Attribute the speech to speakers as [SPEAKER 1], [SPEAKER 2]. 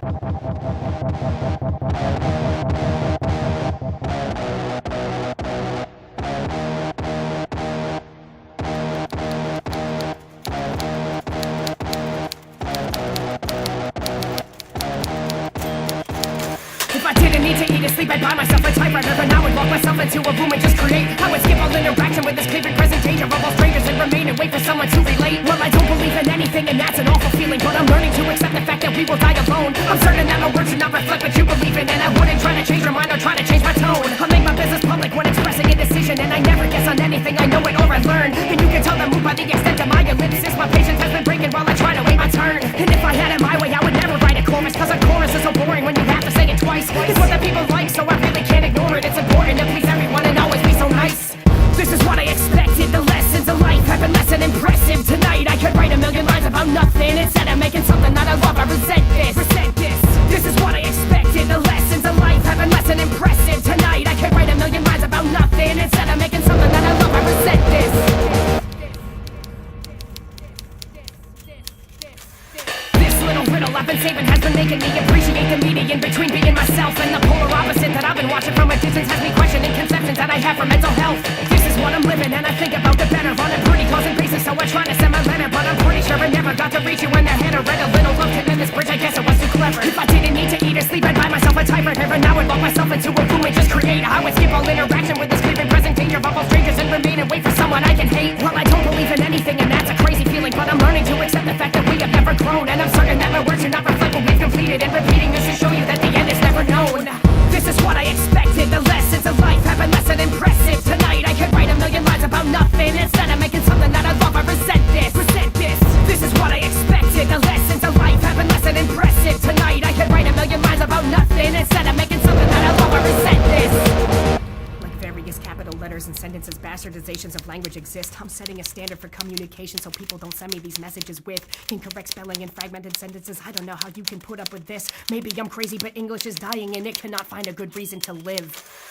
[SPEAKER 1] If I didn't need to eat or sleep, I'd buy myself a typewriter, and I would lock myself into a room and just create. I would skip all interaction with this creeping presentation of all strangers and remain and wait for someone to relate. Well, I don't believe in anything, and that's an awful feeling, but I'm learning to accept the fact that we will die alone. I'm certain that my words should not reflect what you believe in, and I wouldn't try to change your mind or try to change my tone. I make my business public when expressing a decision, and I never guess on anything. I know it or I learn, and you can tell the mood by the extent of my ellipsis. My patience has been breaking while I try to wait my turn. And if I had it my way, I would never write a chorus, cause a chorus is so boring when you have to say it twice. It's what the people like, so I really can't ignore it. It's important to please everyone and always be so nice. This is what I expected. The lessons of life have been less than impressive. Tonight I could write a million lines about nothing. Instead of making something that I love, I resent this. This is what I expected. The lessons of life have been less than impressive. Tonight I could write a million lines about nothing. Instead of making something that I love, I resent this. This little riddle I've been saving has been making me appreciate the median between being myself and the polar opposite that I've been watching from a distance has me questioning conceptions that I have for mental health. This is what I'm living and I think about the better on a pretty constant basis, so I try to send my letter, but I'm pretty sure I never got to reach you when the header read a little looked in this bridge. I guess it was too clever. If I didn't need to eat or sleep, I'd buy myself a typewriter, and now I'd lock myself into a room and just create. I would skip all interaction with this creeping presentation of all strangers and remain and wait for someone I can hate. Well, I don't believe in anything, and that's a crazy feeling, but I'm learning to accept the fact that we have never grown, and I'm certain that my words should not reflect what we've completed, and repeating this to show you that the end is never known. This is what I expected. The lessons of life have been less than impressive. Tonight I could write a million lines about nothing. Instead of making something that I love, I resent this. This is what I expected. The lessons of life have been less than impressive. Tonight I could write a million lines about nothing. Instead of making something that I love, I resent this. Like various capital letters and sentences, bastardizations of language exist. I'm setting a standard for communication so people don't send me these messages with incorrect spelling and fragmented sentences. I don't know how you can put up with this. Maybe I'm crazy, but English is dying and it cannot find a good reason to live.